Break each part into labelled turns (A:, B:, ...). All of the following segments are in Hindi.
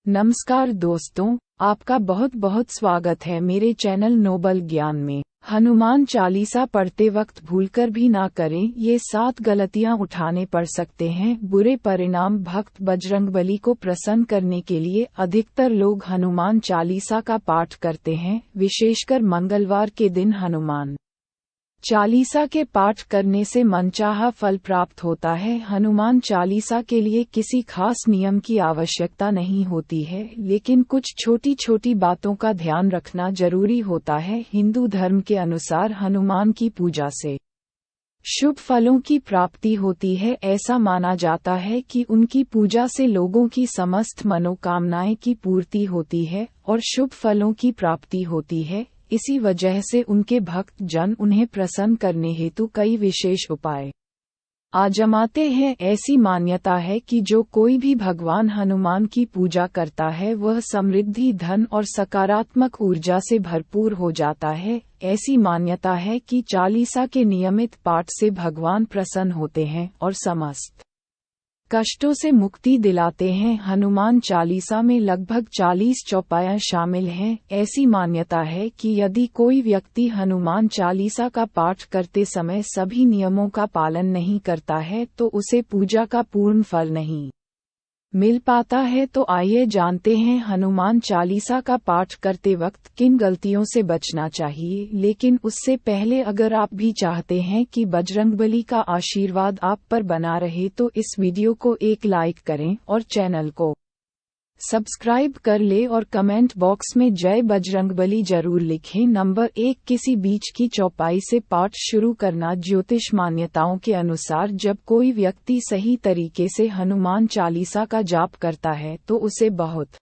A: नमस्कार दोस्तों, आपका बहुत बहुत स्वागत है मेरे चैनल नोबल ज्ञान में। हनुमान चालीसा पढ़ते वक्त भूलकर भी ना करें, ये 7 गलतियां उठाने पड़ सकते हैं बुरे परिणाम। भक्त बजरंगबली को प्रसन्न करने के लिए अधिकतर लोग हनुमान चालीसा का पाठ करते हैं, विशेषकर मंगलवार के दिन। हनुमान चालीसा के पाठ करने से मनचाहा फल प्राप्त होता है। हनुमान चालीसा के लिए किसी खास नियम की आवश्यकता नहीं होती है, लेकिन कुछ छोटी छोटी बातों का ध्यान रखना जरूरी होता है। हिंदू धर्म के अनुसार हनुमान की पूजा से शुभ फलों की प्राप्ति होती है। ऐसा माना जाता है कि उनकी पूजा से लोगों की समस्त मनोकामनाएं की पूर्ति होती है और शुभ फलों की प्राप्ति होती है। इसी वजह से उनके भक्त जन उन्हें प्रसन्न करने हेतु कई विशेष उपाय आजमाते हैं। ऐसी मान्यता है कि जो कोई भी भगवान हनुमान की पूजा करता है वह समृद्धि, धन और सकारात्मक ऊर्जा से भरपूर हो जाता है। ऐसी मान्यता है कि चालीसा के नियमित पाठ से भगवान प्रसन्न होते हैं और समस्त कष्टों से मुक्ति दिलाते हैं। हनुमान चालीसा में लगभग 40 चौपाइयां शामिल हैं। ऐसी मान्यता है कि यदि कोई व्यक्ति हनुमान चालीसा का पाठ करते समय सभी नियमों का पालन नहीं करता है तो उसे पूजा का पूर्ण फल नहीं मिल पाता है। तो आइए जानते हैं हनुमान चालीसा का पाठ करते वक्त किन गलतियों से बचना चाहिए। लेकिन उससे पहले अगर आप भी चाहते हैं कि बजरंगबली का आशीर्वाद आप पर बना रहे तो इस वीडियो को एक लाइक करें और चैनल को सब्सक्राइब कर ले और कमेंट बॉक्स में जय बजरंगबली जरूर लिखें। नंबर 1, किसी बीच की चौपाई से पाठ शुरू करना। ज्योतिष मान्यताओं के अनुसार जब कोई व्यक्ति सही तरीके से हनुमान चालीसा का जाप करता है तो उसे बहुत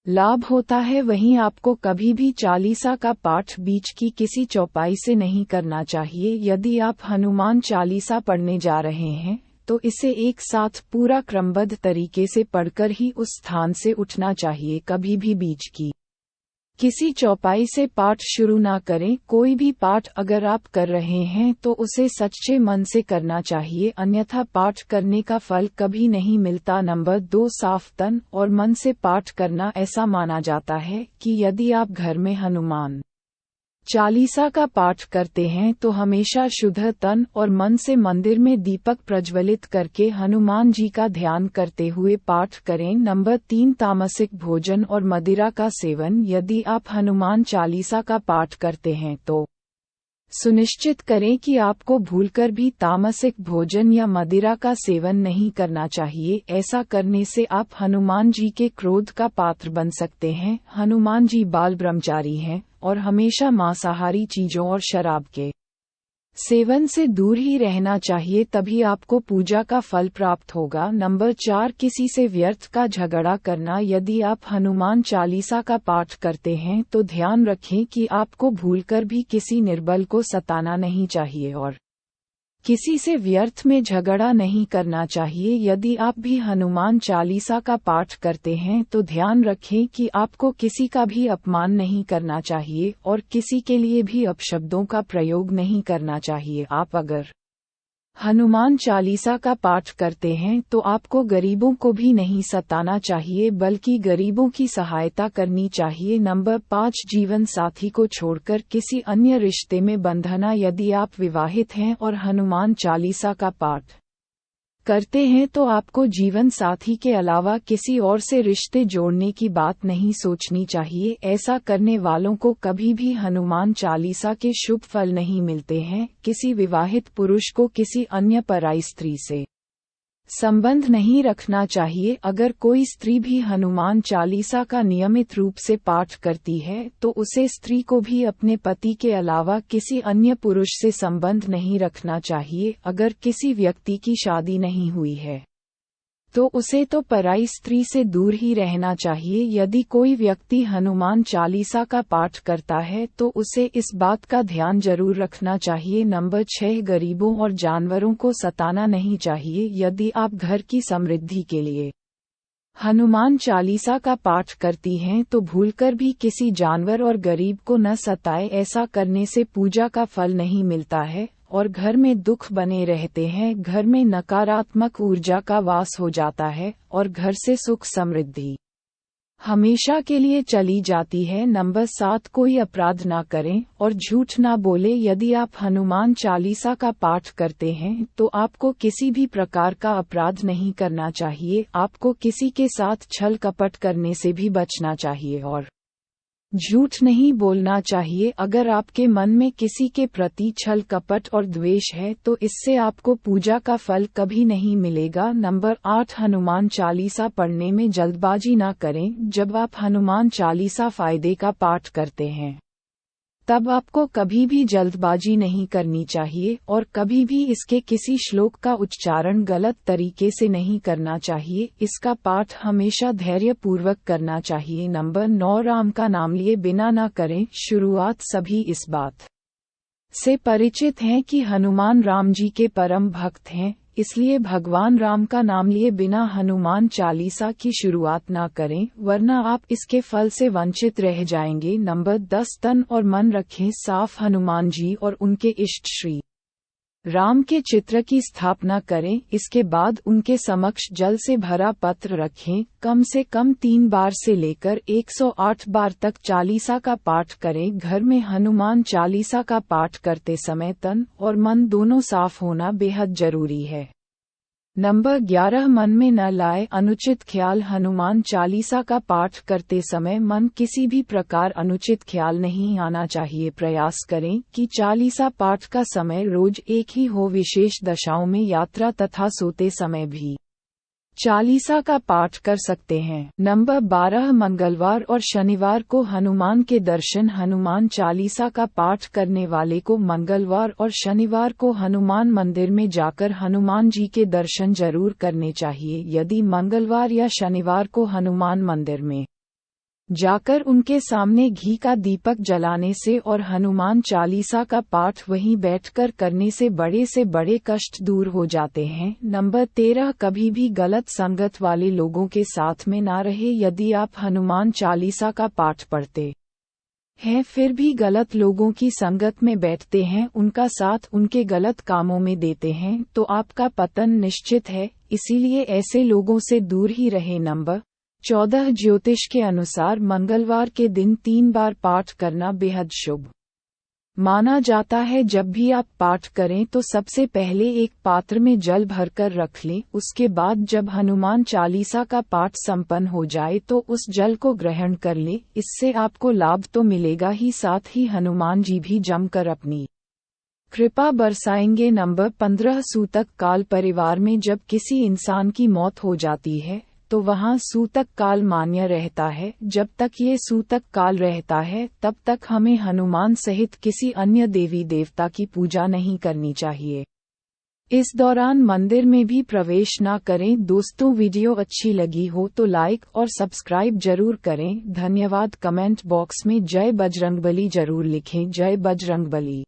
A: लाभ होता है। वहीं आपको कभी भी चालीसा का पाठ बीच की किसी चौपाई से नहीं करना चाहिए। यदि आप हनुमान चालीसा पढ़ने जा रहे हैं तो इसे एक साथ पूरा क्रमबद्ध तरीके से पढ़कर ही उस स्थान से उठना चाहिए। कभी भी बीच की किसी चौपाई से पाठ शुरू ना करें। कोई भी पाठ अगर आप कर रहे हैं तो उसे सच्चे मन से करना चाहिए, अन्यथा पाठ करने का फल कभी नहीं मिलता। नंबर 2, साफ तन और मन से पाठ करना। ऐसा माना जाता है कि यदि आप घर में हनुमान चालीसा का पाठ करते हैं तो हमेशा शुद्ध तन और मन से मंदिर में दीपक प्रज्वलित करके हनुमान जी का ध्यान करते हुए पाठ करें। नंबर 3, तामसिक भोजन और मदिरा का सेवन। यदि आप हनुमान चालीसा का पाठ करते हैं तो सुनिश्चित करें कि आपको भूलकर भी तामसिक भोजन या मदिरा का सेवन नहीं करना चाहिए। ऐसा करने से आप हनुमान जी के क्रोध का पात्र बन सकते हैं। हनुमान जी बाल ब्रह्मचारी हैं और हमेशा मांसाहारी चीजों और शराब के सेवन से दूर ही रहना चाहिए, तभी आपको पूजा का फल प्राप्त होगा। नंबर 4, किसी से व्यर्थ का झगड़ा करना। यदि आप हनुमान चालीसा का पाठ करते हैं तो ध्यान रखें कि आपको भूलकर भी किसी निर्बल को सताना नहीं चाहिए और किसी से व्यर्थ में झगड़ा नहीं करना चाहिए। यदि आप भी हनुमान चालीसा का पाठ करते हैं तो ध्यान रखें कि आपको किसी का भी अपमान नहीं करना चाहिए और किसी के लिए भी अपशब्दों का प्रयोग नहीं करना चाहिए। आप अगर हनुमान चालीसा का पाठ करते हैं तो आपको गरीबों को भी नहीं सताना चाहिए, बल्कि गरीबों की सहायता करनी चाहिए। नंबर 5, जीवन साथी को छोड़कर किसी अन्य रिश्ते में बंधना। यदि आप विवाहित हैं और हनुमान चालीसा का पाठ करते हैं तो आपको जीवन साथी के अलावा किसी और से रिश्ते जोड़ने की बात नहीं सोचनी चाहिए। ऐसा करने वालों को कभी भी हनुमान चालीसा के शुभ फल नहीं मिलते हैं। किसी विवाहित पुरुष को किसी अन्य पराई स्त्री से संबंध नहीं रखना चाहिए। अगर कोई स्त्री भी हनुमान चालीसा का नियमित रूप से पाठ करती है तो उसे स्त्री को भी अपने पति के अलावा किसी अन्य पुरुष से संबंध नहीं रखना चाहिए। अगर किसी व्यक्ति की शादी नहीं हुई है तो उसे तो पराई स्त्री से दूर ही रहना चाहिए। यदि कोई व्यक्ति हनुमान चालीसा का पाठ करता है तो उसे इस बात का ध्यान जरूर रखना चाहिए। नंबर 6, गरीबों और जानवरों को सताना नहीं चाहिए। यदि आप घर की समृद्धि के लिए हनुमान चालीसा का पाठ करती हैं तो भूलकर भी किसी जानवर और गरीब को न सताए। ऐसा करने से पूजा का फल नहीं मिलता है और घर में दुख बने रहते हैं। घर में नकारात्मक ऊर्जा का वास हो जाता है और घर से सुख समृद्धि हमेशा के लिए चली जाती है। नंबर 7, कोई अपराध ना करें और झूठ ना बोले। यदि आप हनुमान चालीसा का पाठ करते हैं तो आपको किसी भी प्रकार का अपराध नहीं करना चाहिए। आपको किसी के साथ छल कपट करने से भी बचना चाहिए और झूठ नहीं बोलना चाहिए। अगर आपके मन में किसी के प्रति छल कपट और द्वेष है तो इससे आपको पूजा का फल कभी नहीं मिलेगा। नंबर 8, हनुमान चालीसा पढ़ने में जल्दबाजी ना करें। जब आप हनुमान चालीसा फायदे का पाठ करते हैं तब आपको कभी भी जल्दबाजी नहीं करनी चाहिए और कभी भी इसके किसी श्लोक का उच्चारण गलत तरीके से नहीं करना चाहिए। इसका पाठ हमेशा धैर्यपूर्वक करना चाहिए। नंबर 9, राम का नाम लिए बिना ना करें। शुरुआत सभी इस बात से परिचित हैं कि हनुमान राम जी के परम भक्त हैं, इसलिए भगवान राम का नाम लिए बिना हनुमान चालीसा की शुरुआत ना करें, वरना आप इसके फल से वंचित रह जाएंगे। नंबर 10, तन और मन रखें साफ। हनुमान जी और उनके इष्ट श्री राम के चित्र की स्थापना करें। इसके बाद उनके समक्ष जल से भरा पत्र रखें। कम से कम 3 बार से लेकर 108 बार तक चालीसा का पाठ करें। घर में हनुमान चालीसा का पाठ करते समय तन और मन दोनों साफ होना बेहद जरूरी है। नंबर 11, मन में न लाए अनुचित ख्याल। हनुमान चालीसा का पाठ करते समय मन किसी भी प्रकार अनुचित ख्याल नहीं आना चाहिए। प्रयास करें कि चालीसा पाठ का समय रोज एक ही हो, विशेष दशाओं में यात्रा तथा सोते समय भी चालीसा का पाठ कर सकते हैं। नंबर 12, मंगलवार और शनिवार को हनुमान के दर्शन। हनुमान चालीसा का पाठ करने वाले को मंगलवार और शनिवार को हनुमान मंदिर में जाकर हनुमान जी के दर्शन जरूर करने चाहिए। यदि मंगलवार या शनिवार को हनुमान मंदिर में जाकर उनके सामने घी का दीपक जलाने से और हनुमान चालीसा का पाठ वहीं बैठकर करने से बड़े कष्ट दूर हो जाते हैं। नंबर 13, कभी भी गलत संगत वाले लोगों के साथ में ना रहे। यदि आप हनुमान चालीसा का पाठ पढ़ते हैं फिर भी गलत लोगों की संगत में बैठते हैं, उनका साथ उनके गलत कामों में देते हैं तो आपका पतन निश्चित है, इसीलिए ऐसे लोगों से दूर ही रहे। नंबर 14, ज्योतिष के अनुसार मंगलवार के दिन 3 बार पाठ करना बेहद शुभ माना जाता है। जब भी आप पाठ करें तो सबसे पहले एक पात्र में जल भरकर रख लें। उसके बाद जब हनुमान चालीसा का पाठ संपन्न हो जाए तो उस जल को ग्रहण कर लें। इससे आपको लाभ तो मिलेगा ही, साथ ही हनुमान जी भी जमकर अपनी कृपा बरसाएंगे। नंबर 15, सूतक काल। परिवार में जब किसी इंसान की मौत हो जाती है तो वहाँ सूतक काल मान्य रहता है। जब तक ये सूतक काल रहता है तब तक हमें हनुमान सहित किसी अन्य देवी देवता की पूजा नहीं करनी चाहिए। इस दौरान मंदिर में भी प्रवेश ना करें। दोस्तों, वीडियो अच्छी लगी हो तो लाइक और सब्सक्राइब जरूर करें। धन्यवाद। कमेंट बॉक्स में जय बजरंगबली जरूर लिखें। जय बजरंगबली।